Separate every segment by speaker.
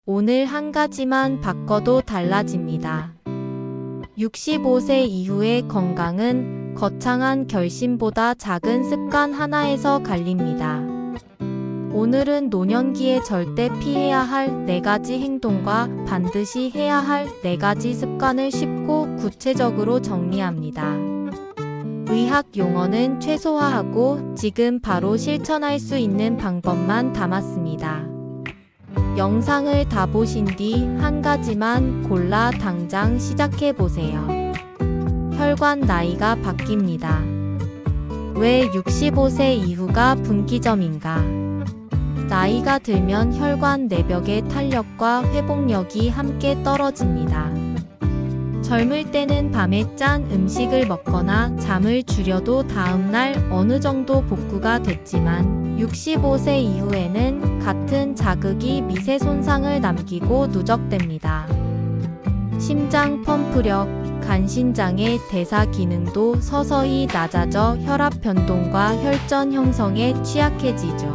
Speaker 1: 오늘 한 가지만 바꿔도 달라집니다. 65세 이후의 건강은 거창한 결심보다 작은 습관 하나에서 갈립니다. 오늘은 노년기에 절대 피해야 할 4가지 행동과 반드시 해야 할 4가지 습관을 쉽고 구체적으로 정리합니다. 의학 용어는 최소화하고 지금 바로 실천할 수 있는 방법만 담았습니다. 영상을 다 보신 뒤 한 가지만 골라 당장 시작해 보세요. 혈관 나이가 바뀝니다. 왜 65세 이후가 분기점인가? 나이가 들면 혈관 내벽의 탄력과 회복력이 함께 떨어집니다. 젊을 때는 밤에 짠 음식을 먹거나 잠을 줄여도 다음날 어느 정도 복구가 됐지만 65세 이후에는 같은 자극이 미세 손상을 남기고 누적됩니다. 심장 펌프력, 간신장의 대사 기능도 서서히 낮아져 혈압 변동과 혈전 형성에 취약해지죠.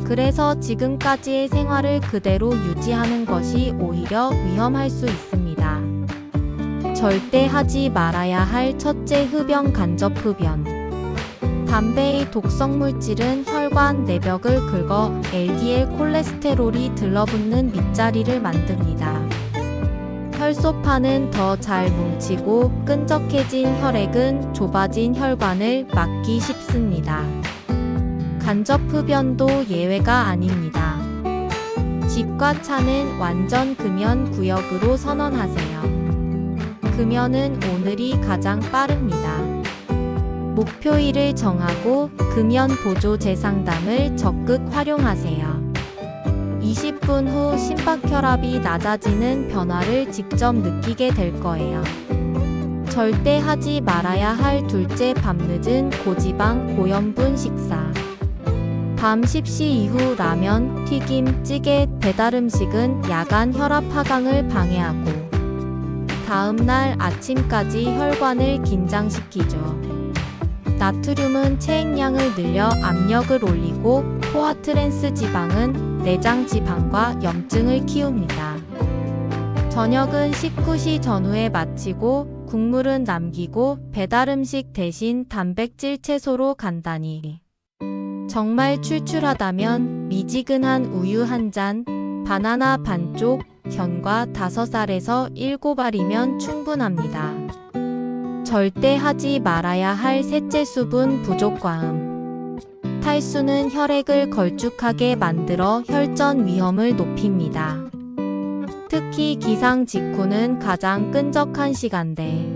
Speaker 1: 그래서 지금까지의 생활을 그대로 유지하는 것이 오히려 위험할 수 있습니다. 절대 하지 말아야 할 첫째 흡연 간접 흡연. 담배의 독성 물질은 혈관 내벽을 긁어 LDL 콜레스테롤이 들러붙는 밑자리를 만듭니다. 혈소판은 더 잘 뭉치고 끈적해진 혈액은 좁아진 혈관을 막기 쉽습니다. 간접 흡연도 예외가 아닙니다. 집과 차는 완전 금연 구역으로 선언하세요. 금연은 오늘이 가장 빠릅니다. 목표일을 정하고 금연 보조 재상담을 적극 활용하세요. 20분 후 심박혈압이 낮아지는 변화를 직접 느끼게 될 거예요. 절대 하지 말아야 할 둘째 밤늦은 고지방 고염분 식사. 밤 10시 이후 라면, 튀김, 찌개, 배달음식은 야간 혈압 하강을 방해하고 다음날 아침까지 혈관을 긴장시키죠. 나트륨은 체액량을 늘려 압력을 올리고 포아트랜스 지방은 내장 지방과 염증을 키웁니다. 저녁은 식후시 전후에 마치고 국물은 남기고 배달음식 대신 단백질 채소로 간단히. 정말 출출하다면 미지근한 우유 한 잔, 바나나 반쪽, 견과 5알에서 7알이면 충분합니다. 절대 하지 말아야 할 셋째 수분 부족 과음. 탈수는 혈액을 걸쭉하게 만들어 혈전 위험을 높입니다. 특히 기상 직후는 가장 끈적한 시간대.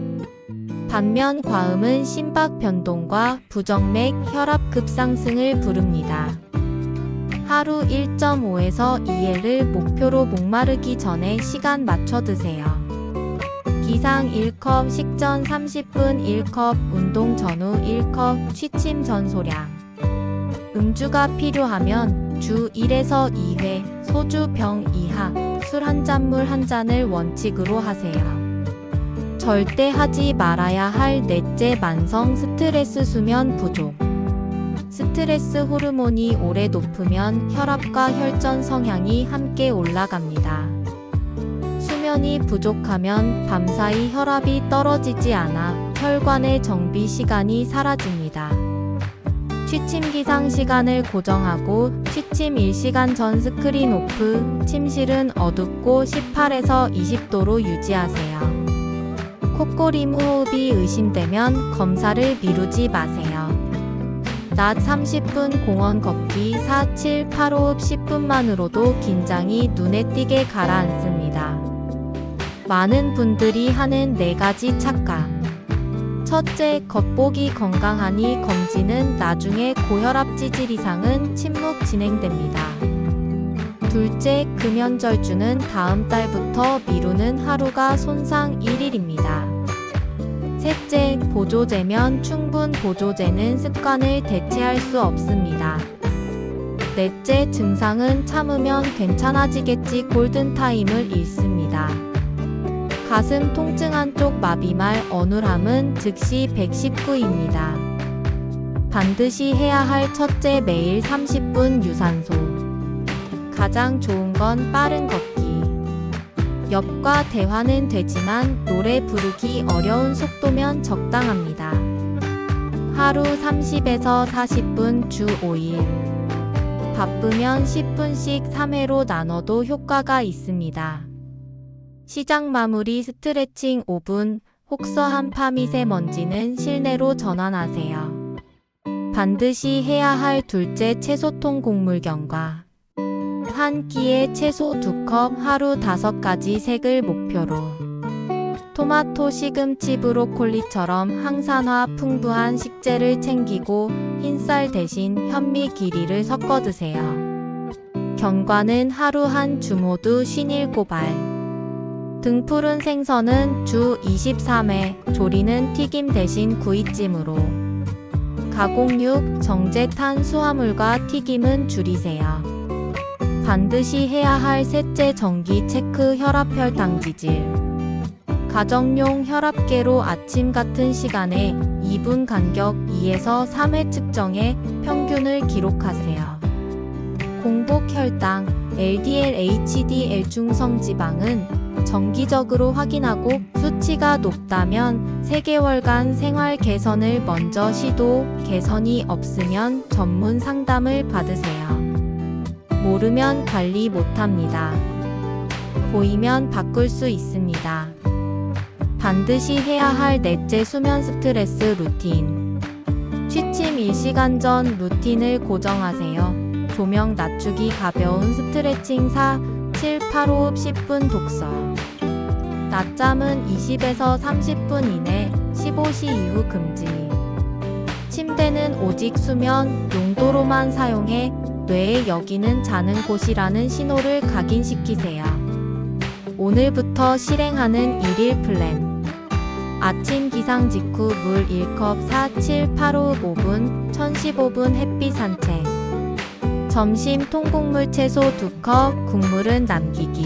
Speaker 1: 반면 과음은 심박 변동과 부정맥, 혈압 급상승을 부릅니다. 하루 1.5에서 2L을 목표로 목마르기 전에 시간 맞춰 드세요. 기상 1컵, 식전 30분 1컵, 운동 전후 1컵, 취침 전 소량. 음주가 필요하면 주 1에서 2회, 소주 병 이하, 술 한 잔물 한 잔을 원칙으로 하세요. 절대 하지 말아야 할 넷째 만성 스트레스 수면 부족. 스트레스 호르몬이 오래 높으면 혈압과 혈전 성향이 함께 올라갑니다. 수면이 부족하면 밤사이 혈압이 떨어지지 않아 혈관의 정비 시간이 사라집니다. 취침 기상 시간을 고정하고 취침 1시간 전 스크린 오프, 침실은 어둡고 18에서 20도로 유지하세요. 콧고림 호흡이 의심되면 검사를 미루지 마세요. 낮 30분 공원 걷기 4, 7, 8호흡 10분만으로도 긴장이 눈에 띄게 가라앉습니다. 많은 분들이 하는 4가지 착각. 첫째, 겉보기 건강하니 검진은 나중에 고혈압 지질 이상은 침묵 진행됩니다. 둘째, 금연절주는 다음 달부터 미루는 하루가 손상 1일입니다. 셋째, 보조제면 충분 보조제는 습관을 대체할 수 없습니다. 넷째, 증상은 참으면 괜찮아지겠지 골든타임을 잃습니다. 가슴 통증 한쪽 마비말 어눌함은 즉시 119입니다. 반드시 해야 할 첫째, 매일 30분 유산소. 가장 좋은 건 빠른 걷기. 옆과 대화는 되지만 노래 부르기 어려운 속도면 적당합니다. 하루 30에서 40분 주 5일. 바쁘면 10분씩 3회로 나눠도 효과가 있습니다. 시작 마무리 스트레칭 5분. 혹서한 파미세먼지는 실내로 전환하세요. 반드시 해야 할 둘째 채소통 곡물 경과. 한 끼에 채소 2컵 하루 5가지 색을 목표로. 토마토, 시금치, 브로콜리처럼 항산화 풍부한 식재를 챙기고 흰쌀 대신 현미 기리를 섞어 드세요. 경과는 하루 한 주모두 57알. 등푸른 생선은 주 23회, 조리는 튀김 대신 구이찜으로. 가공육, 정제 탄수화물과 튀김은 줄이세요. 반드시 해야 할 셋째 정기 체크 혈압혈당 지질. 가정용 혈압계로 아침 같은 시간에 2분 간격 2에서 3회 측정해 평균을 기록하세요. 공복 혈당, LDL, HDL 중성지방은 정기적으로 확인하고 수치가 높다면 3개월간 생활 개선을 먼저 시도, 개선이 없으면 전문 상담을 받으세요. 모르면 관리 못합니다. 보이면 바꿀 수 있습니다. 반드시 해야 할 넷째 수면 스트레스 루틴. 취침 1시간 전 루틴을 고정하세요. 조명 낮추기, 가벼운 스트레칭 4, 7, 8 호흡 10분 독서. 낮잠은 20에서 30분 이내, 15시 이후 금지. 침대는 오직 수면 용도로만 사용해 뇌에 여기는 자는 곳이라는 신호를 각인시키세요. 오늘부터 실행하는 1일 플랜. 아침 기상 직후 물 1컵 4, 7, 8 호흡 5분, 1015분 햇빛 산책. 점심 통곡물 채소 2컵, 국물은 남기기.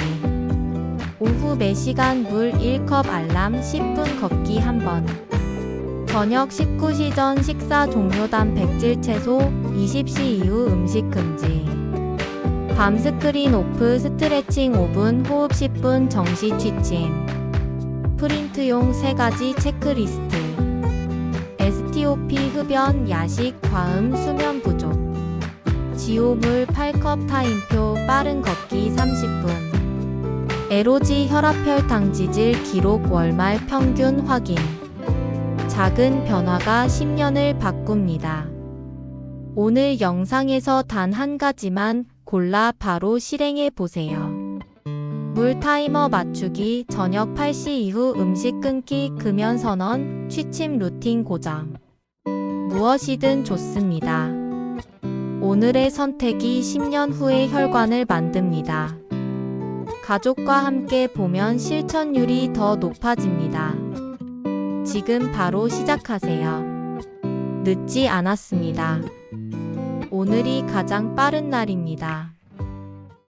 Speaker 1: 오후 4시간 물 1컵, 알람 10분 걷기 1번. 저녁 19시 전 식사 종료 단백질 채소, 20시 이후 음식 금지. 밤 스크린 오프, 스트레칭 5분, 호흡 10분, 정시 취침. 프린트용 3가지 체크리스트. STOP 흡연, 야식, 과음, 수면 부족. 지오물 8컵, 타임표, 빠른 걷기 30분. LOG 혈압혈당 지질 기록 월말 평균 확인. 작은 변화가 10년을 바꿉니다. 오늘 영상에서 단 한 가지만 골라 바로 실행해 보세요. 물 타이머 맞추기, 저녁 8시 이후 음식 끊기, 금연 선언, 취침 루틴 고정. 무엇이든 좋습니다. 오늘의 선택이 10년 후의 혈관을 만듭니다. 가족과 함께 보면 실천율이 더 높아집니다. 지금 바로 시작하세요. 늦지 않았습니다. 오늘이 가장 빠른 날입니다.